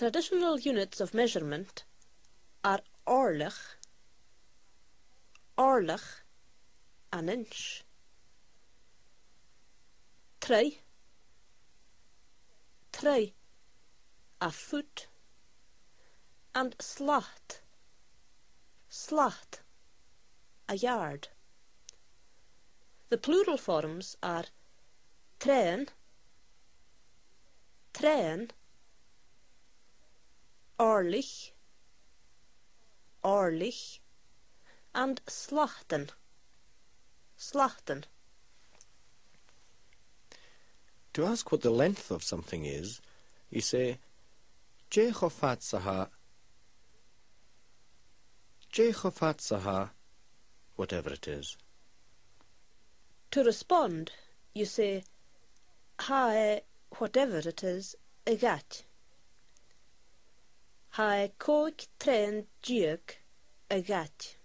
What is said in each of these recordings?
Traditional units of measurement are orlich, an inch, try, a foot, and slacht, a yard. The plural forms are train, orlich, and slachten. To ask what the length of something is, you say, Je chofatsaha, whatever it is. To respond, you say, Hae, whatever it is, a gat. Hae coig train diog, a gat.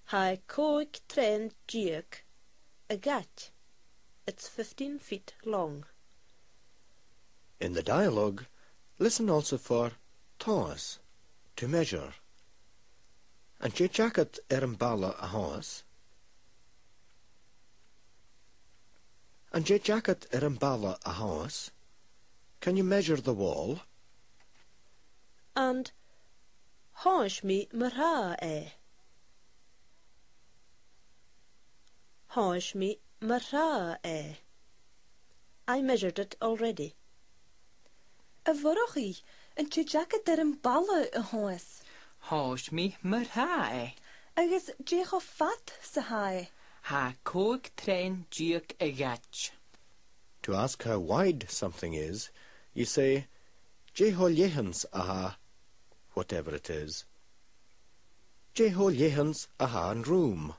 Hae coig train diog, a gat. It's 15 feet long. In the dialogue, listen also for toas, to measure. And je jacket balla a hoas. And je jacket balla a hoas. Can you measure the wall? And hash me marha e. Hash me marha e. I measured it already. A vorrochi, and je jacket balla a hoas. Hash me marha e. Agus je fat sa hae. Ha coig train diog a gat. To ask how wide something is, you say, Je jehans aha, whatever it is. Je jehans aha an room.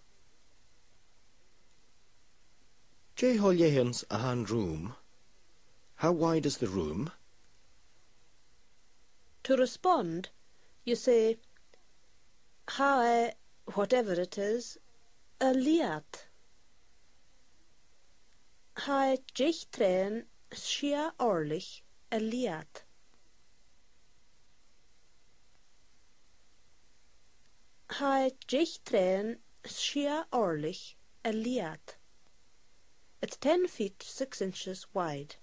Je jehans aha an room. How wide is the room? To respond, you say, Hae, whatever it is, a liat. Hae jich train schia orlich a liat. Hae jich train schia orlich a liat. It's 10 feet 6 inches wide.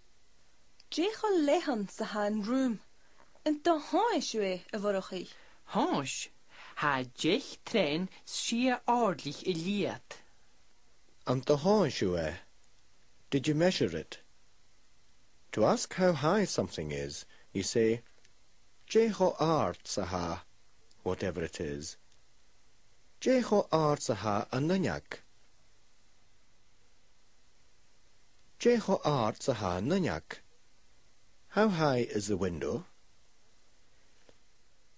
Je lehan sa hae room. And the hae we a vorrochi. Hash. Ha jich train schia ordlich a liat. And the horseshoe, did you measure it? To ask how high something is, you say, Je artsaha, whatever it is. Je artsaha a nanyak. Je artsaha nanyak. How high is the window?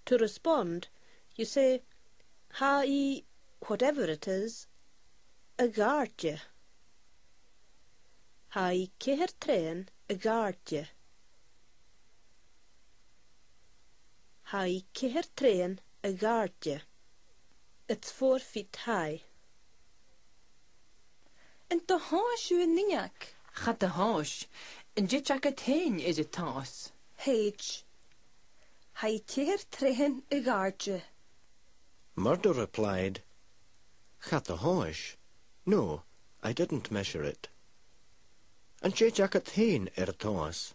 To respond, you say, Hae, whatever it is, a gaartje. Hae keher train a gaartje. Hae keher train a gaartje. It's 4 feet high. And the hae ninyak. Gaat de hash. En je jacket heen is het toss. Hage. Hae keer train a gaartje. Murdo replied, Gat the hoish. No, I didn't measure it. And je jacket heen toas.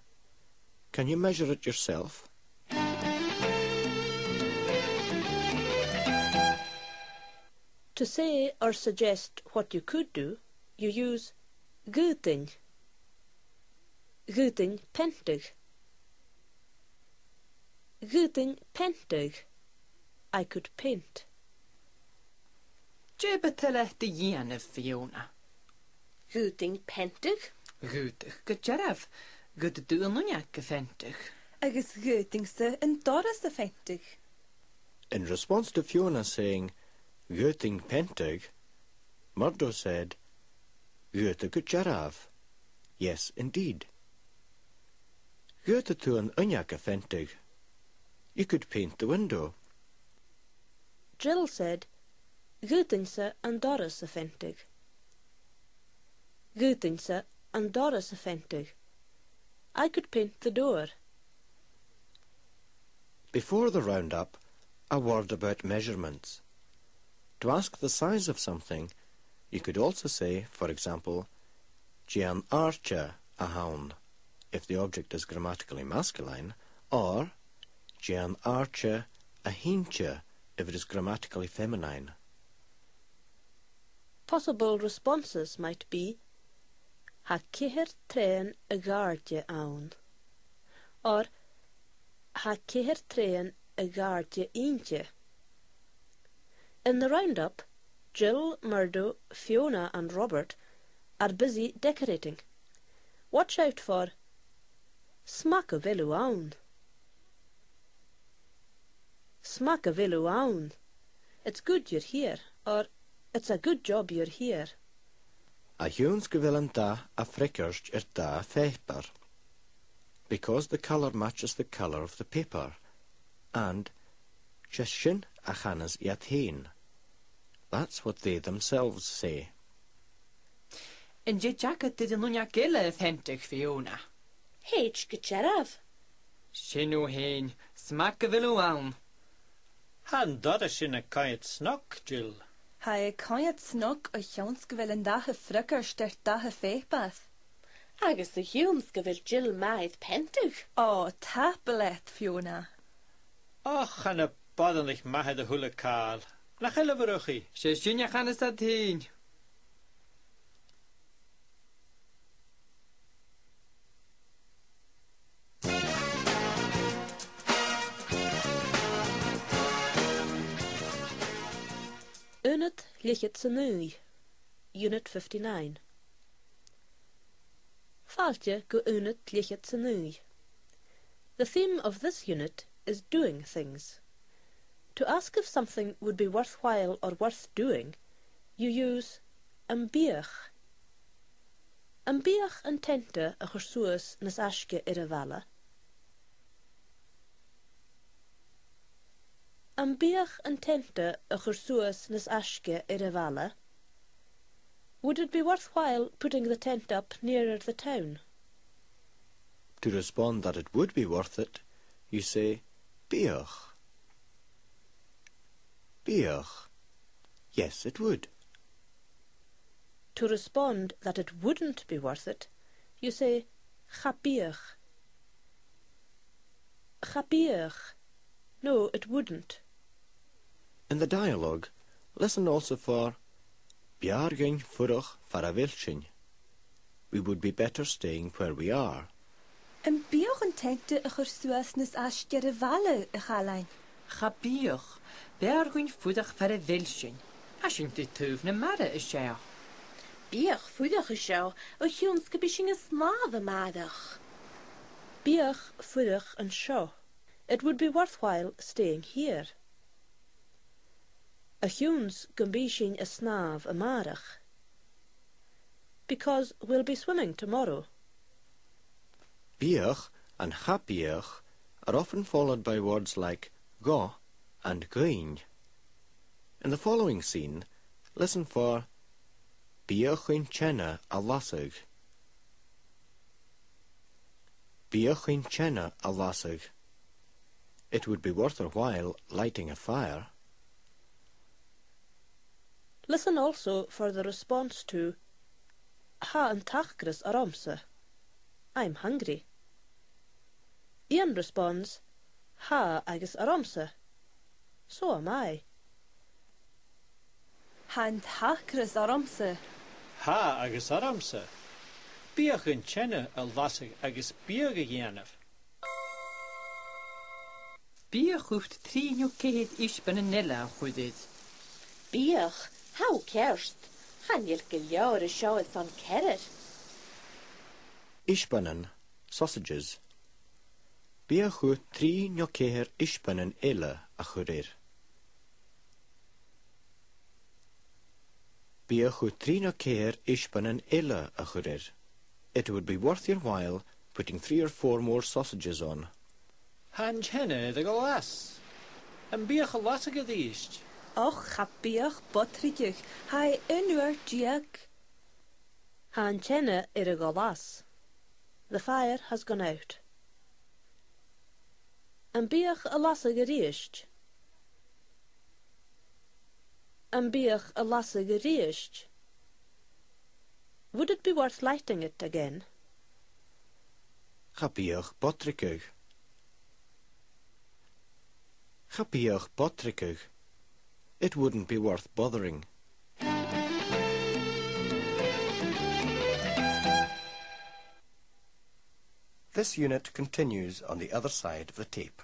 Can you measure it yourself? To say or suggest what you could do, you use guting. Guting pentig. Guting pentig. I could paint. Je betelle de jene Fiona. Guting pentig? Goed, gutjeraf. Gut du nunjak gefentig. Agus geutingse en dorrese fentig. In response to Fiona saying, Göting pentig, Murdo said, Göte gutjarav. Yes, indeed. Göte tu an unjaka fentig. You could paint the window. Jill said, Gutingse an dorrese fentig. Gutingse an dorrese fentig. I could paint the door. Before the roundup, a word about measurements. To ask the size of something, you could also say, for example, Jean Archer a hound, if the object is grammatically masculine, or Jean Archer a hinche, if it is grammatically feminine. Possible responses might be ha ceithir tren y gardie awn, or ha ceithir tren y gardie inche. In the roundup, Jill, Murdo, Fiona and Robert are busy decorating. Watch out for smack a villu awn. Smack a villu awn. It's good you're here, or it's a good job you're here. A huns gewillen da a frickerst da paper, because the colour matches the colour of the paper, and Jeshin a chanas yat heen. That's what they themselves say. En je jacket did nunya gille authentic Fiona. Heich gecherav. Shinu heen, smack a viluan. Han dodda sin a kajt snok, Jill. Hij kan snok a chans gewil en dache frikker stert dache feepath. Agus the humes gewil Jill maith pentug. Oh, tapelet, Fiona. Och, an a bodenlich mahe de hule kaal. Nach hele verruchi. She shunya chanas at heen. Unit lichet sanui. Unit 59. Faltje go unit lichet sanui. The theme of this unit is doing things. To ask if something would be worthwhile or worth doing, you use ambiach. Ambiach an tente a chursuas nas aske vala. Ambiach an tente a chursuas nas aske vala. Would it be worthwhile putting the tent up nearer the town? To respond that it would be worth it, you say biach. Biach. Yes, it would. To respond that it wouldn't be worth it, you say chabiach. Chabiach. No, it wouldn't. In the dialogue, listen also for Bjargin furach faravilchin. We would be better staying where we are. En biach an tente a chursuas nas aske valle a chalein. Chabiach, bergun fudach for a vilshin. Ashin de tuv na mara is shao. Biach fudach is shao, o huns gebishing a smave madach. Biach fudach and shao. It would be worthwhile staying here. A huns gebishing a snav a madach. Because we'll be swimming tomorrow. Biach and chabiach are often followed by words like go and going. In the following scene, listen for Biachin chena a lasig. Biachin chena a lasig. It would be worth a while lighting a fire. Listen also for the response to Ha an tachgris aromse. I'm hungry. Ian responds Ha agus aromse. So am I. Han takris aromse. Ha agus aramse. Biach in chenne a lasig agus biage jenef. Biach hoeft 3 new kehet ish ben een nella goedit. Biach, how kerst? Han je giljaure show it van kerret. Ishbanen, sausages. Biachu 3 njokeher ishbanen ille a churir. Biachu 3 njokeher ishbanen ille a churir. It would be worth your while putting 3 or 4 more sausages on. Han chenne de galas. En biach a lasig a diest. Och, ga biach botridjig. Hij inuer diak. Han chenne ir a golas. The fire has gone out. An bíoch a lasig a ríist. An bíoch a lasig a ríist. Would it be worth lighting it again? Cha bíoch botricig. Cha bíoch botricig. It wouldn't be worth bothering. This unit continues on the other side of the tape.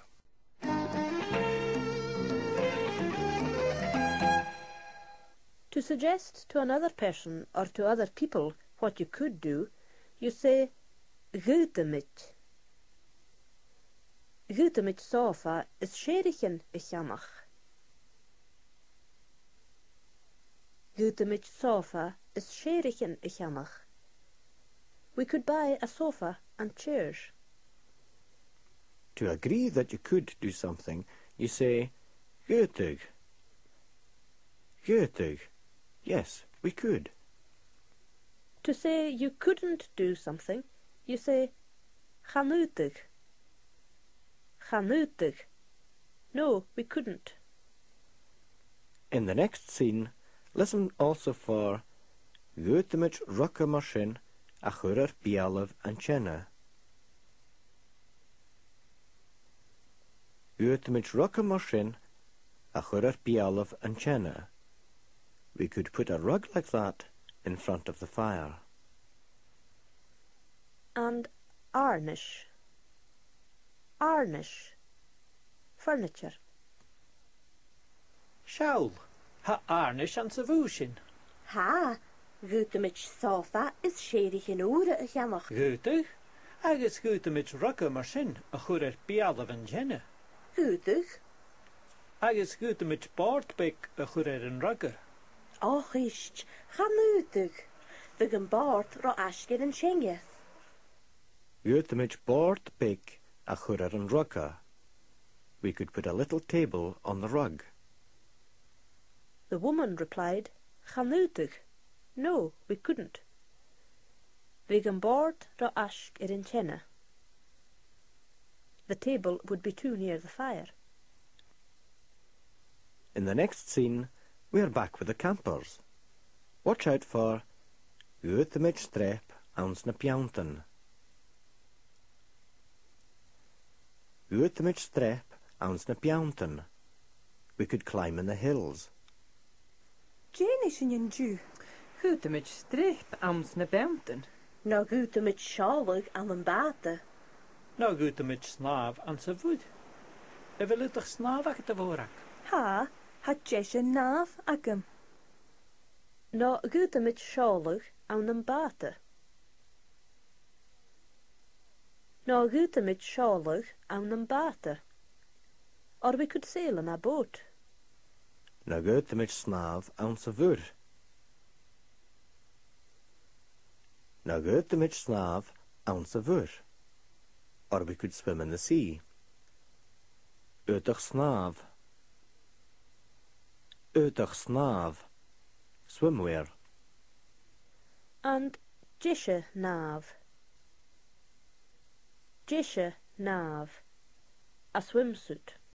To suggest to another person or to other people what you could do, you say Gutemit. Gutemit sofa is sherichen I chamach. Gutemit sofa is sherichen I chamach. We could buy a sofa and chairs. To agree that you could do something, you say Gutig. Gutig. Yes, we could. To say you couldn't do something, you say Chanutig. Chanutig. No, we couldn't. In the next scene, listen also for Gutemit rucka marshin a churar bialav and chena. Gutemit rucka marshin a churar bialav and chena. We could put a rug like that in front of the fire. And arnish. Arnish. Furniture. Shaul, ha arnish an sa bhúsin. Ha, Gutemit sofa is shedig in ure a jamach. Gútach, agus gútamid rucka mar sin a chuir bialav an jenne. Gutig. Agus gútamid bordbeig a chuir an rugga. Och ist, chanutig. Vigin bord ro asker en shengeth. Gutemit board big a churar and rugga. We could put a little table on the rug. The woman replied, Chanutig. No, we couldn't. Vegan board ro ask in chena. The table would be too near the fire. In the next scene, we are back with the campers. Watch out for Gutemit strep ans na pianten. Gutemit strep ans na pianten. We could climb in the hills. Jane is in Jew. Gutemit streep ams na benten. No Gutemit shalig an een bate. No gútamid snav an sa bhúd. E bhfuilach snav ag a bhórach. Ha, hat Jesha nav agam. No Gutemit shalig an een bate. No Gutemit shalig an een bate. Or we could sail in a boat. Na Gutemit snav ans a vur. Na Gutemit snav ans a vur. Or we could swim in the sea. Utach snav. Utach snav. Swimwear. And Jisha nav. Jisha nav. A swimsuit.